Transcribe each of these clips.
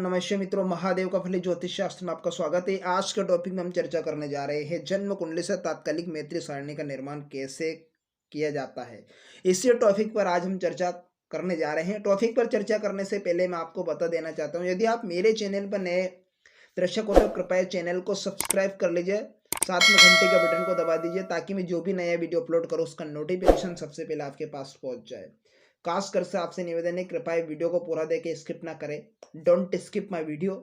नमस्ते मित्रों, महादेव का फली ज्योतिष शास्त्र में आपका स्वागत है। आज के टॉपिक में हम चर्चा करने जा रहे हैं जन्म कुंडली से तात्कालिक मैत्री सारणी का निर्माण कैसे किया जाता है। इसी टॉपिक पर आज हम चर्चा करने जा रहे हैं। टॉपिक पर चर्चा करने से पहले मैं आपको बता देना चाहता हूँ, यदि आप मेरे चैनल पर नए दर्शक हो तो कृपया चैनल को सब्सक्राइब कर लीजिए, साथ में घंटे के बटन को दबा दीजिए ताकि मैं जो भी नया वीडियो अपलोड करूँ उसका नोटिफिकेशन सबसे पहले आपके पास पहुंच जाए। खास कर से आपसे निवेदन है, कृपया वीडियो को पूरा देखें, स्किप ना करें। Don't skip my video,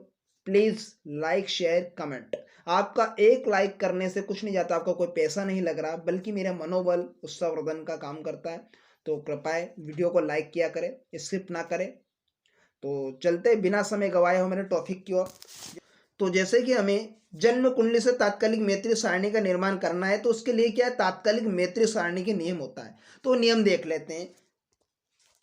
please like share comment. आपका एक लाइक करने से कुछ नहीं जाता, आपका कोई पैसा नहीं लग रहा, बल्कि मेरा मनोबल उत्साहवर्धन का काम करता है। तो कृपया वीडियो को लाइक किया करें, स्किप ना करें। तो चलते बिना समय गवाए हो मेरे टॉपिक की ओर। तो जैसे कि हमें जन्म कुंडली से तात्कालिक मैत्री सारणी का निर्माण करना है, तो उसके लिए क्या है, तात्कालिक मैत्री सारणी के नियम होता है। तो नियम देख लेते हैं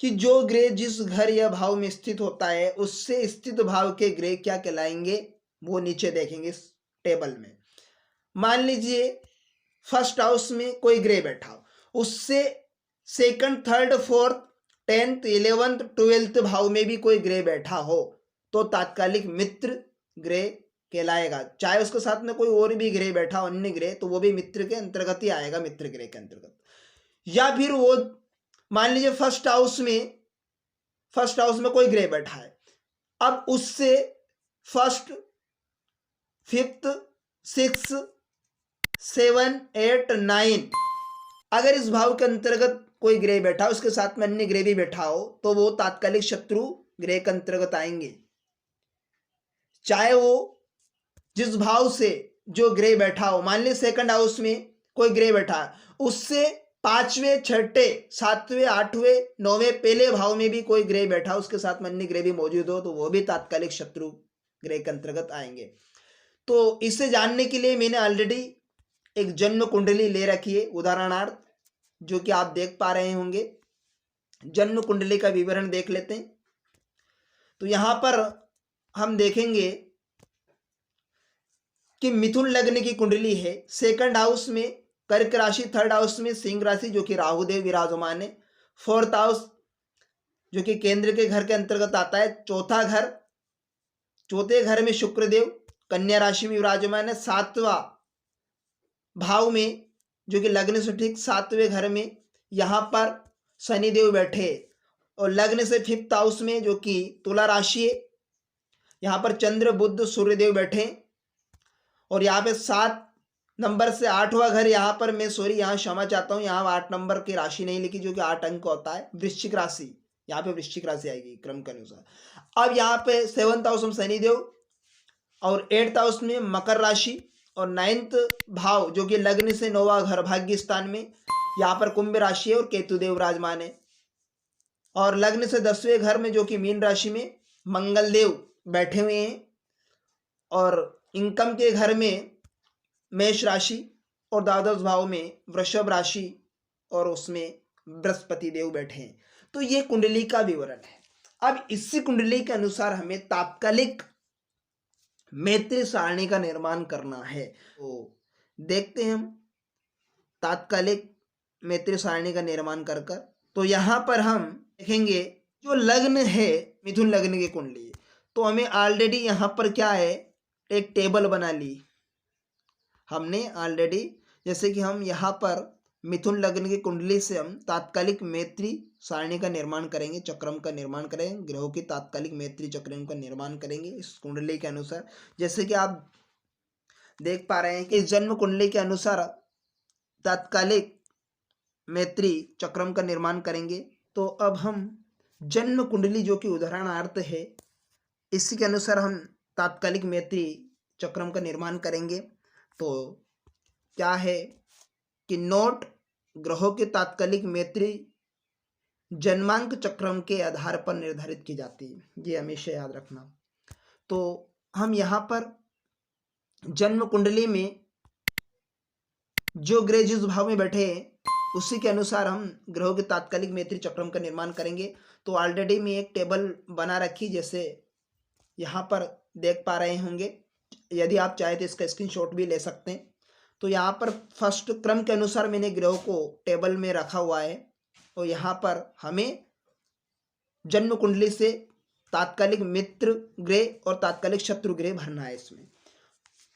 कि जो ग्रह जिस घर या भाव में स्थित होता है उससे स्थित भाव के ग्रह क्या कहलाएंगे, वो नीचे देखेंगे इस टेबल में। मान लीजिए फर्स्ट हाउस में कोई ग्रह बैठा हो, उससे second, third, fourth, 10th, 11th, 12th भाव में भी कोई ग्रह बैठा हो तो तात्कालिक मित्र ग्रह कहलाएगा। चाहे उसके साथ में कोई और भी ग्रह बैठा हो, अन्य ग्रह, तो वो भी मित्र के अंतर्गत ही आएगा, मित्र ग्रह के अंतर्गत। या फिर वो मान लीजिए फर्स्ट हाउस में कोई ग्रह बैठा है, अब उससे फर्स्ट, फिफ्थ, 6, 7, 8, 9 अगर इस भाव के अंतर्गत कोई ग्रह बैठा हो, उसके साथ में अन्य ग्रह भी बैठा हो, तो वो तात्कालिक शत्रु ग्रह के अंतर्गत आएंगे। चाहे वो जिस भाव से जो ग्रह बैठा हो, मान लीजिए सेकंड हाउस में कोई ग्रह बैठा है, उससे 5वें, 6ठे, 7वें, 8वें, 9वें पहले भाव में भी कोई ग्रह बैठा हो, उसके साथ में अन्य ग्रह भी मौजूद हो, तो वो भी तात्कालिक शत्रु ग्रह के अंतर्गत आएंगे। तो इसे जानने के लिए मैंने ऑलरेडी एक जन्म कुंडली ले रखी है उदाहरणार्थ, जो कि आप देख पा रहे होंगे। जन्म कुंडली का विवरण देख लेते हैं। तो यहां पर हम देखेंगे कि मिथुन लग्न की कुंडली है, सेकंड हाउस में कर्क राशि, थर्ड हाउस में सिंह राशि जो कि राहुदेव विराजमान है, फोर्थ हाउस जो कि केंद्र के घर के अंतर्गत आता है, चौथे घर में शुक्रदेव कन्या राशि में विराजमान है, 7वां भाव में जो कि लग्न से ठीक 7वें घर में यहां पर शनिदेव बैठे, और लग्न से फिफ्थ हाउस में जो कि तुला राशि है, यहां पर चंद्र, बुध, सूर्यदेव बैठे। और यहाँ पे 7 नंबर से 8वां घर, यहाँ पर मैं यहाँ क्षमा चाहता हूँ, यहाँ 8 नंबर की राशि नहीं लिखी जो कि 8 अंक होता है, वृश्चिक राशि, यहाँ पे वृश्चिक राशि आएगी क्रम के अनुसार। अब यहाँ पे 7th हाउस में शनिदेव, और 8th हाउस में मकर राशि, और 9th भाव जो कि लग्न से 9वां घर भाग्य स्थान में यहाँ पर कुंभ राशि है और केतुदेव विराजमान है। और लग्न से 10वें घर में जो कि मीन राशि में मंगल देव बैठे हुए हैं, और इनकम के घर में मेष राशि, और द्वादश भाव में वृषभ राशि, और उसमें बृहस्पति देव बैठे हैं। तो ये कुंडली का विवरण है। अब इसी कुंडली के अनुसार हमें तात्कालिक मैत्री सारणी का निर्माण करना है। तो देखते हैं हम तात्कालिक मैत्री सारणी का निर्माण कर कर। तो यहां पर हम देखेंगे जो लग्न है मिथुन लग्न की कुंडली, तो हमें ऑलरेडी यहां पर क्या है, एक टेबल बना ली हमने ऑलरेडी। जैसे कि हम यहाँ पर मिथुन लग्न की कुंडली से हम तात्कालिक मैत्री सारणी का निर्माण करेंगे, चक्रम का निर्माण करेंगे, ग्रहों की तात्कालिक मैत्री चक्रम का निर्माण करेंगे इस कुंडली के अनुसार। जैसे कि आप देख पा रहे हैं कि इस जन्म कुंडली के अनुसार तात्कालिक मैत्री चक्रम का निर्माण करेंगे। तो अब हम जन्म कुंडली जो कि उदाहरणार्थ है, इसी के अनुसार हम तात्कालिक मैत्री चक्रम का निर्माण करेंगे। तो क्या है कि नोट ग्रहों के तात्कालिक मैत्री जन्मांक चक्रम के आधार पर निर्धारित की जाती है, ये हमेशा याद रखना। तो हम यहाँ पर जन्म कुंडली में जो ग्रह जिस भाव में बैठे हैं उसी के अनुसार हम ग्रहों के तात्कालिक मैत्री चक्रम का निर्माण करेंगे। तो ऑलरेडी मैं एक टेबल बना रखी, जैसे यहाँ पर देख पा रहे होंगे। यदि आप चाहे तो इसका स्क्रीनशॉट भी ले सकते हैं। तो यहाँ पर फर्स्ट क्रम के अनुसार मैंने ग्रहों को टेबल में रखा हुआ है, और यहाँ पर हमें जन्म कुंडली से तात्कालिक मित्र ग्रह और तात्कालिक शत्रु ग्रह भरना है इसमें।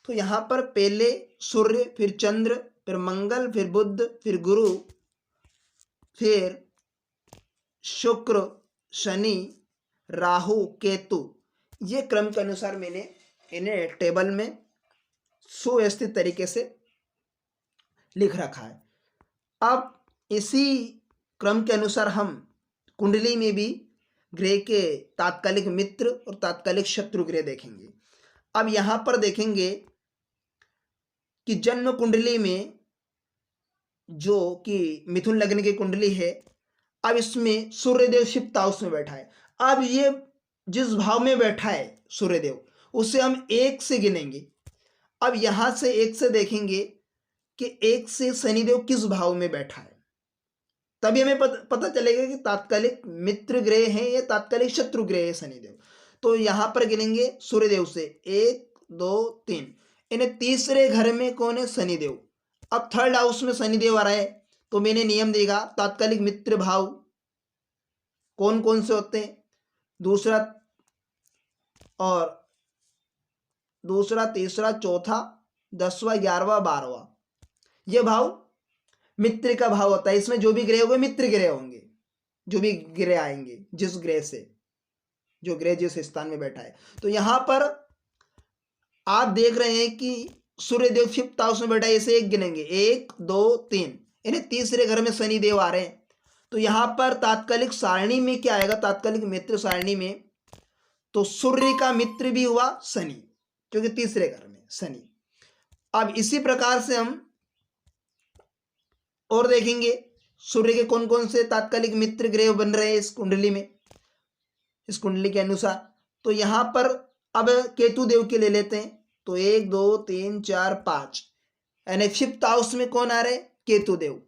तो यहाँ पर पहले सूर्य, फिर चंद्र, फिर मंगल, फिर बुध, फिर गुरु, फिर शुक्र, शनि, राहु, केतु, ये क्रम के अनुसार मैंने इन्हें टेबल में सुव्यवस्थित तरीके से लिख रखा है। अब इसी क्रम के अनुसार हम कुंडली में भी ग्रह के तात्कालिक मित्र और तात्कालिक शत्रु ग्रह देखेंगे। अब यहां पर देखेंगे कि जन्म कुंडली में जो कि मिथुन लग्न की कुंडली है, अब इसमें सूर्यदेव फिफ्थ हाउस में बैठा है। अब ये जिस भाव में बैठा है सूर्यदेव, उसे हम 1 से गिनेंगे। अब यहां से 1 से देखेंगे कि 1 से शनिदेव किस भाव में बैठा है, तभी हमें पता चलेगा कि तात्कालिक मित्र ग्रह है या तात्कालिक शत्रु ग्रह है शनिदेव। तो यहां पर गिनेंगे सूर्यदेव से 1 2 3, इन्हें तीसरे घर में कौन है, शनिदेव। अब थर्ड हाउस में शनिदेव आ रहा है, तो मैंने नियम देगा तात्कालिक मित्र भाव कौन कौन से होते हैं, दूसरा, तीसरा, चौथा, 10वां, 11वां, 12वां, ये भाव मित्र का भाव होता है। इसमें जो भी ग्रह होंगे मित्र ग्रह होंगे, जो भी ग्रह आएंगे जिस ग्रह से, जो ग्रह जिस स्थान में बैठा है। तो यहां पर आप देख रहे हैं कि सूर्यदेव फिफ्थ हाउस में बैठा है, इसे 1 गिनेंगे, 1 2 3, इन्हें तीसरे घर में शनिदेव आ रहे हैं। तो यहां पर तात्कालिक सारणी में क्या आएगा, तात्कालिक मित्र सारणी में तो सूर्य का मित्र भी हुआ शनि, क्योंकि तीसरे घर में शनि। अब इसी प्रकार से हम और देखेंगे सूर्य के कौन कौन से तात्कालिक मित्र ग्रह बन रहे हैं इस कुंडली में, इस कुंडली के अनुसार। तो यहां पर अब केतु देव के ले लेते हैं, तो 1 2 3 4 5, यानी फिफ्थ हाउस में कौन आ रहे, केतु देव।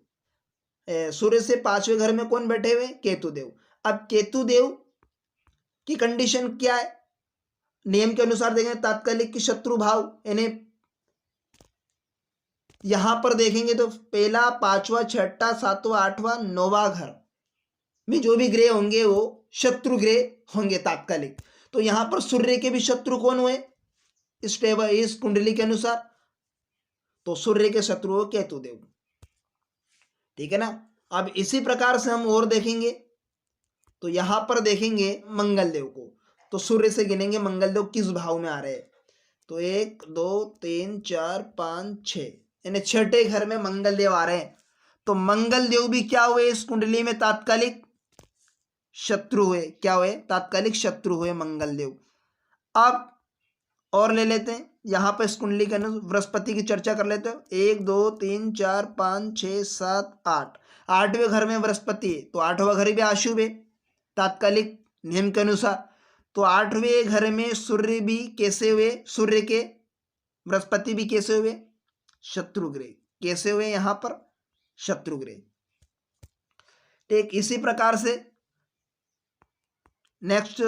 सूर्य से 5वें घर में कौन बैठे हुए, केतु देव। अब केतु देव की कंडीशन क्या है, नियम के अनुसार देखेंगे तात्कालिक की शत्रु भाव, यानी यहां पर देखेंगे तो पहला, 5वां, 6ठा, 7वां, 8वां, 9वां घर में जो भी ग्रह होंगे वो शत्रु ग्रह होंगे तात्कालिक। तो यहां पर सूर्य के भी शत्रु कौन हुए इस टेबल, इस कुंडली के अनुसार, तो सूर्य के शत्रु हो केतु देव, ठीक है ना। अब इसी प्रकार से हम और देखेंगे, तो यहां पर देखेंगे मंगल देव को, तो सूर्य से गिनेंगे मंगल देव किस भाव में आ रहे हैं, तो 1 2 3 4 5 6, यानी 6ठे घर में मंगल देव आ रहे हैं। तो मंगल देव भी क्या हुए इस कुंडली में, तात्कालिक शत्रु हुए, क्या हुए, तात्कालिक शत्रु हुए मंगल देव। अब और ले लेते हैं, यहां पर इस कुंडली के अनुसार बृहस्पति की चर्चा कर लेते हो, 1 2 3 4 5 6 7 8, 8वें घर में बृहस्पति है, तो 8वां घर भी अशुभ है तात्कालिक नियम के अनुसार। तो 8वें घर में सूर्य भी कैसे हुए, सूर्य के बृहस्पति भी कैसे हुए, शत्रु ग्रह, कैसे हुए यहां पर, शत्रु ग्रह। ठीक इसी प्रकार से नेक्स्ट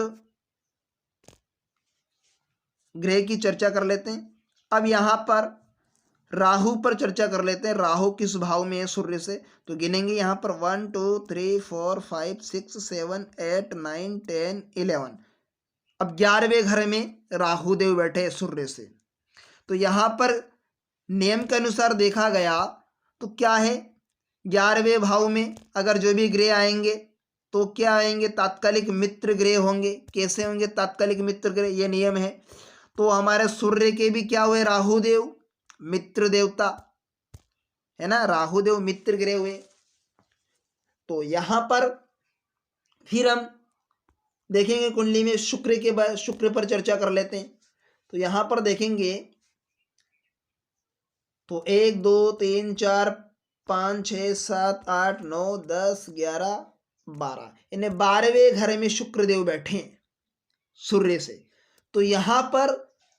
ग्रह की चर्चा कर लेते हैं। अब यहां पर राहु पर चर्चा कर लेते हैं, राहु किस भाव में है सूर्य से, तो गिनेंगे यहां पर 1 2 3 4 5 6 7 8 9 10 11। अब 11वें घर में राहु देव बैठे हैं सूर्य से। तो यहां पर नियम के अनुसार देखा गया तो क्या है, 11वें भाव में अगर जो भी ग्रह आएंगे तो क्या आएंगे, तात्कालिक मित्र ग्रह होंगे। कैसे होंगे तात्कालिक मित्र ग्रह, ये नियम है। तो हमारे सूर्य के भी क्या हुए, राहु देव मित्र देवता है ना, राहु देव मित्र ग्रह हुए। तो यहां पर फिर हम देखेंगे कुंडली में शुक्र के बाद, शुक्र पर चर्चा कर लेते हैं। तो यहां पर देखेंगे तो 1 2 3 4 5 6 7 8 9 10 11 12, इन्हें 12वें घर में शुक्रदेव बैठे हैं सूर्य से। तो यहां पर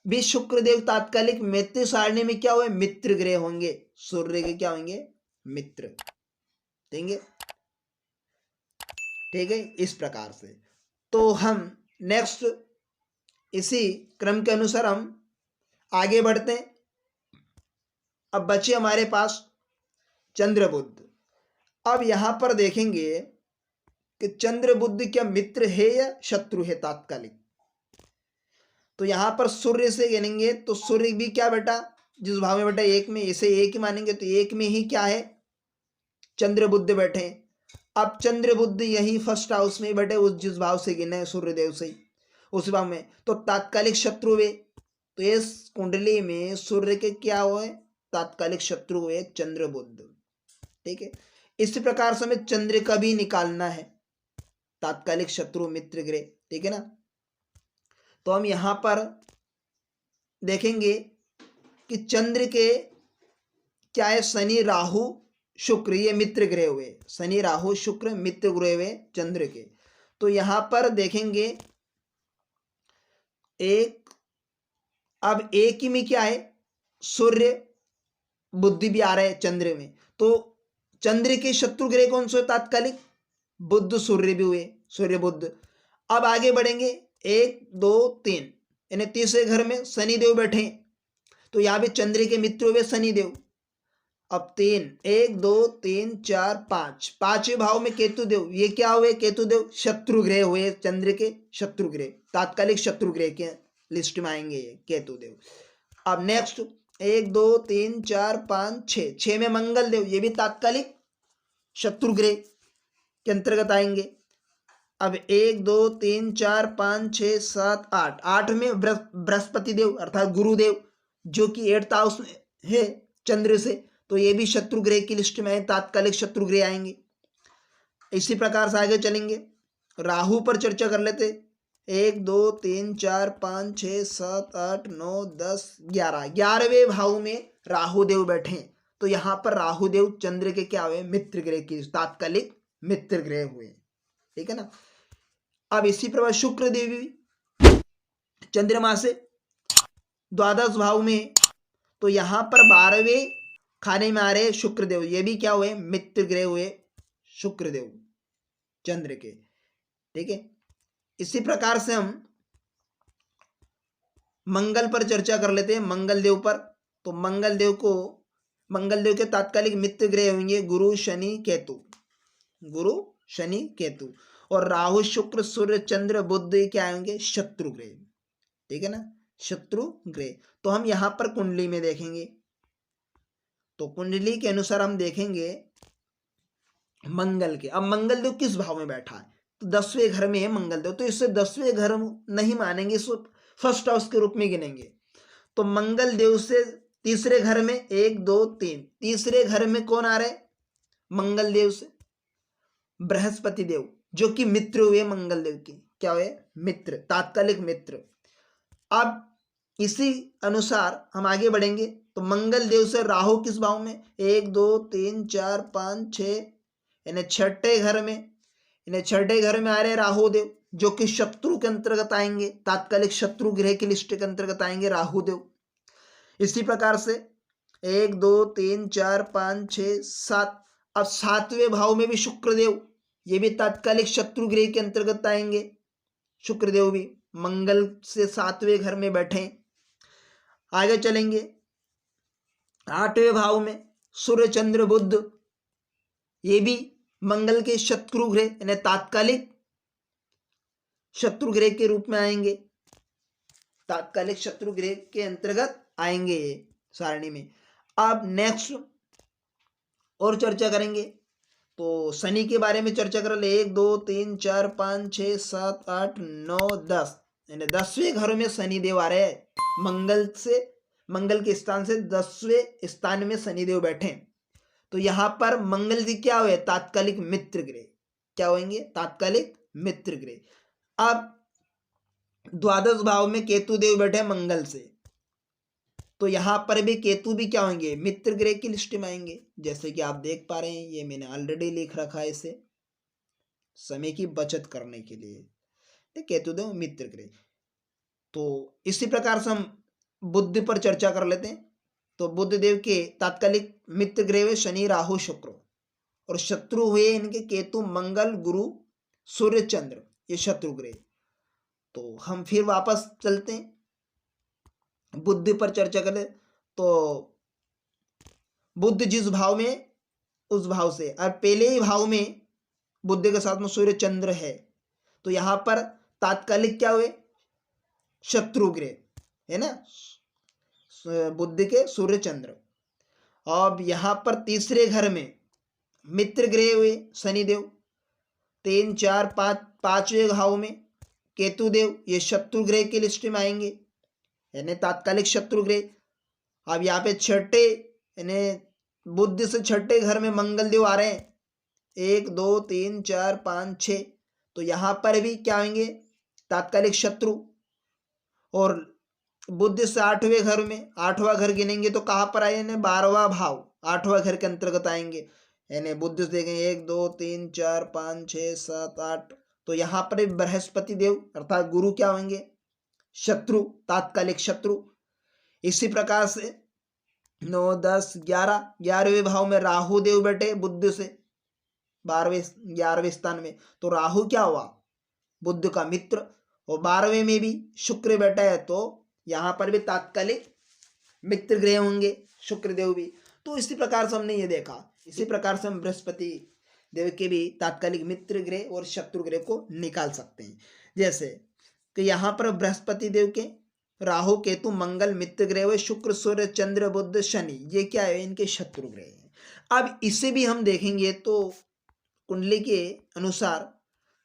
भी शुक्रदेव तात्कालिक मित्र सारणी में क्या हुए, मित्र ग्रह होंगे, सूर्य के क्या होंगे, मित्र देंगे, ठीक है। इस प्रकार से तो हम नेक्स्ट इसी क्रम के अनुसार हम आगे बढ़ते हैं। अब बचे हमारे पास चंद्र बुध। अब यहां पर देखेंगे कि चंद्र बुध क्या मित्र है या शत्रु है तात्कालिक। तो यहां पर सूर्य से गिनेंगे तो सूर्य भी क्या बेटा, जिस भाव में बेटा एक में, इसे एक ही मानेंगे तो एक में ही क्या है, चंद्र बुध बैठे। अब चंद्र बुध यही फर्स्ट हाउस में बैठे, उस जिस भाव से गिने सूर्य देव से उस भाव में, तो तात्कालिक शत्रु हुए। तो इस कुंडली में सूर्य के क्या हुए, तात्कालिक शत्रु हुए चंद्र बुध। ठीक है, इसी प्रकार से हमें चंद्र का भी निकालना है, तात्कालिक शत्रु मित्र ग्रह। ठीक है ना, तो हम यहां पर देखेंगे कि चंद्र के क्या है, शनि राहु शुक्र, ये मित्र ग्रह हुए, शनि राहु शुक्र मित्र ग्रह हुए चंद्र के। तो यहां पर देखेंगे एक, अब एक ही में क्या है, सूर्य बुद्धि भी आ रहा है चंद्र में, तो चंद्र के शत्रु ग्रह कौन से तात्कालिक, बुध सूर्य भी हुए, सूर्य बुध। अब आगे बढ़ेंगे, 1 2 3 यानी तीसरे घर में शनि देव बैठे, तो यहां भी चंद्र के मित्र हुए शनि देव। अब 3 1 2 3 4 5, पांचवें भाव में केतु देव, ये क्या हुए, केतु देव शत्रु ग्रह हुए, चंद्र के शत्रु ग्रह, तात्कालिक शत्रु ग्रह के लिस्ट में आएंगे ये केतु देव। अब नेक्स्ट 1 2 3 4 5 6, 6 में मंगल देव, ये भी तात्कालिक शत्रु ग्रह के अंतर्गत आएंगे। अब 1 2 3 4 5 6 7 8, 8 में बृहस्पति देव अर्थात गुरुदेव, जो कि 8th हाउस में है चंद्र से, तो ये भी शत्रु ग्रह की लिस्ट में है, तात्कालिक शत्रु ग्रह आएंगे। इसी प्रकार से आगे चलेंगे, राहु पर चर्चा कर लेते। 1 2 3 4 5 6 7 8 9 10 11, 11वें भाव में राहु देव बैठे, तो यहां पर राहु देव चंद्र के क्या हुए, मित्र ग्रह की, तात्कालिक मित्र ग्रह हुए। ठीक है ना, अब इसी प्रकार शुक्र देव भी चंद्रमा से द्वादश भाव में, तो यहां पर 12वें खाने में आ रहे शुक्रदेव, ये भी क्या हुए, मित्र ग्रह हुए शुक्रदेव चंद्र के। ठीक है, इसी प्रकार से हम मंगल पर चर्चा कर लेते हैं, मंगल देव पर। तो मंगल देव के तात्कालिक मित्र ग्रह होंगे गुरु शनि केतु, गुरु शनि केतु, और राहु शुक्र सूर्य चंद्र बुध क्या होंगे, शत्रु ग्रह। ठीक है ना, शत्रु ग्रह। तो हम यहां पर कुंडली में देखेंगे, तो कुंडली के अनुसार हम देखेंगे मंगल के, अब मंगल देव किस भाव में बैठा है, तो 10वें घर में है मंगल देव, तो इससे 10वें घर नहीं मानेंगे, इसको फर्स्ट हाउस के रूप में गिनेंगे। तो मंगल देव से तीसरे घर में 1 2 3, तीसरे घर में कौन आ रहे, मंगल देव से बृहस्पति देव, जो कि मित्र हुए मंगल देव की, क्या हुए, मित्र, तात्कालिक मित्र। अब इसी अनुसार हम आगे बढ़ेंगे, तो मंगल देव से राहु किस भाव में, 1 2 3 4 5 6, यानी छठे घर में, यानी छठे घर में आ रहे राहु देव, जो कि शत्रु के अंतर्गत आएंगे, तात्कालिक शत्रु ग्रह की लिस्ट के अंतर्गत आएंगे राहु देव। इसी प्रकार से 1 2 3 4 5 6 7, अब 7वें भाव में भी शुक्रदेव, ये भी तात्कालिक शत्रु ग्रह के अंतर्गत आएंगे, शुक्रदेव भी मंगल से 7वें घर में बैठे। आगे चलेंगे, 8वें भाव में सूर्य चंद्र बुध, ये भी मंगल के शत्रु ग्रह यानी तात्कालिक शत्रु ग्रह के रूप में आएंगे, तात्कालिक शत्रु ग्रह के अंतर्गत आएंगे ये सारणी में। अब नेक्स्ट और चर्चा करेंगे, तो शनि के बारे में चर्चा कर ले, 1 2 3 4 5 6 7 8 9 10, यानी 10वें घर में शनि देव आ रहे हैं, मंगल के स्थान से 10वें स्थान में शनि देव बैठे। तो यहां पर मंगल जी क्या हुए, तात्कालिक मित्र ग्रह, क्या होंगे, तात्कालिक मित्र ग्रह। अब द्वादश भाव में केतु देव बैठे मंगल से, तो यहां पर भी केतु भी क्या होंगे, मित्र ग्रह की लिस्ट में आएंगे, जैसे कि आप देख पा रहे हैं, ये मैंने ऑलरेडी लिख रखा है इसे समय की बचत करने के लिए, केतु देव मित्र ग्रह। तो इसी प्रकार से हम बुध पर चर्चा कर लेते हैं, तो बुध देव के तात्कालिक मित्र ग्रह हुए शनि राहु शुक्र, और शत्रु हुए इनके केतु मंगल गुरु सूर्य चंद्र, ये शत्रु ग्रह। तो हम फिर वापस चलते हैं बुध पर चर्चा करें, तो बुध जिस भाव में उस भाव से, और पहले ही भाव में बुध के साथ में सूर्य चंद्र है, तो यहाँ पर तात्कालिक क्या हुए, शत्रु ग्रह है ना, बुध के सूर्य चंद्र। अब यहाँ पर तीसरे घर में मित्र ग्रह हुए शनिदेव, 3 4 5 पांचवें भाव में केतु देव, ये शत्रु ग्रह की लिस्ट में आएंगे, यानी तात्कालिक शत्रु ग्रह। अब यहाँ पे छठे यानी बुध से छठे घर में मंगल देव आ रहे हैं, 1 2 3 4 5 6, तो यहाँ पर भी क्या होंगे, तात्कालिक शत्रु। और बुध से आठवें घर में, आठवां घर गिनेंगे तो कहाँ पर आए, 12वां भाव, आठवां घर के अंतर्गत आएंगे, यानी बुध से देखेंगे 1 2 3 4 5 6 7 8, तो यहाँ पर बृहस्पति देव अर्थात गुरु क्या होंगे, शत्रु, तात्कालिक शत्रु। इसी प्रकार से 9 10 11, 11वें भाव में राहु देव बैठे बुध से 12वें 11वें स्थान में, तो राहु क्या हुआ, बुध का मित्र। और 12वें में भी शुक्र बैठा है, तो यहाँ पर भी तात्कालिक मित्र ग्रह होंगे, शुक्र देव भी। तो इसी प्रकार से हमने ये देखा, इसी प्रकार से हम बृहस्पति देव के भी तात्कालिक मित्र ग्रह और शत्रु ग्रह को निकाल सकते हैं। जैसे कि यहाँ पर बृहस्पति देव के राहु केतु मंगल मित्र ग्रह हुए, शुक्र सूर्य चंद्र बुध शनि, ये क्या है, इनके शत्रु ग्रह हैं। अब इसे भी हम देखेंगे तो कुंडली के अनुसार,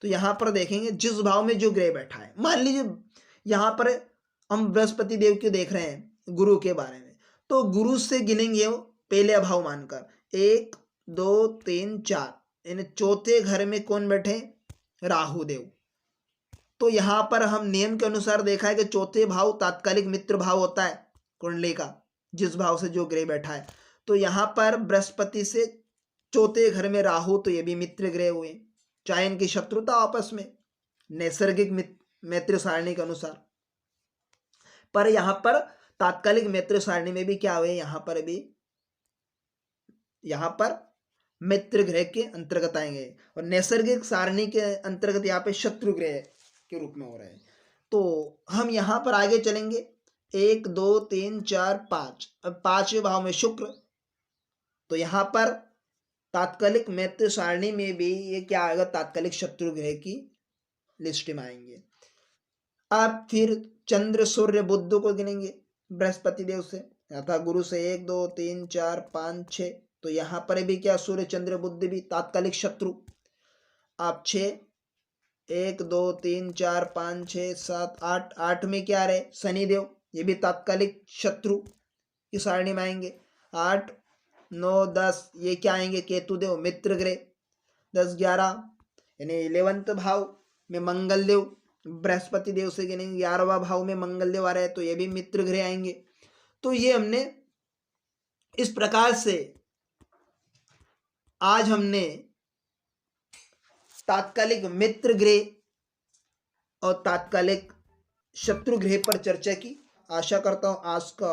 तो यहाँ पर देखेंगे जिस भाव में जो ग्रह बैठा है, मान लीजिए यहाँ पर हम बृहस्पति देव के देख रहे हैं गुरु के बारे में, तो गुरु से गिनेंगे वो पहले भाव मानकर 1 2 3 4, यानी चौथे घर में कौन बैठे, राहु देव। तो यहाँ पर हम नियम के अनुसार देखा है कि चौथे भाव तात्कालिक मित्र भाव होता है कुंडली का, जिस भाव से जो ग्रह बैठा है। तो यहाँ पर बृहस्पति से चौथे घर में राहु, तो ये भी मित्र ग्रह हुए, चाहे इनकी शत्रुता आपस में नैसर्गिक मैत्री सारणी के अनुसार। पर यहाँ पर तात्कालिक मैत्री सारणी में भी क्या हुए, यहाँ पर मित्र ग्रह के अंतर्गत आएंगे, और नैसर्गिक सारणी के अंतर्गत यहाँ पे शत्रु ग्रह के रूप में हो रहे हैं। तो हम यहाँ पर आगे चलेंगे, 1 2 3 4 5, अब पांचवें भाव में शुक्र, तो यहाँ पर तात्कालिक मैत्री सारणी में भी ये क्या आएगा, तात्कालिक शत्रु ग्रह की लिस्ट में आएंगे। अब फिर चंद्र सूर्य बुध को गिनेंगे बृहस्पति देव से, अर्थात गुरु से 1 2 3 4 5 6, तो यहाँ पर भी क्या, सूर्य चंद्र बुध भी तात्कालिक शत्रु। आप 6 1 2 3 4 5 6 7 8, 8 में क्या रहे, शनि देव, ये भी तात्कालिक शत्रु की सारणी में आएंगे। 8 9 10, ये क्या आएंगे, केतु देव मित्र ग्रह। 10 11, यानी 11वें भाव में मंगल देव, बृहस्पति देव से गिनेंगे 11वां भाव में मंगल देव आ रहे हैं, तो ये भी मित्र ग्रह आएंगे। तो ये हमने इस प्रकार से आज हमने तात्कालिक मित्र ग्रह और तात्कालिक शत्रु ग्रह पर चर्चा की। आशा करता हूं आज का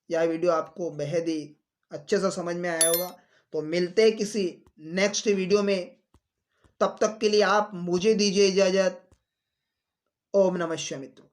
यह वीडियो आपको बेहद ही अच्छे से समझ में आया होगा। तो मिलते हैं किसी नेक्स्ट वीडियो में, तब तक के लिए आप मुझे दीजिए इजाजत। ओम नमः शिवाय मित्रों।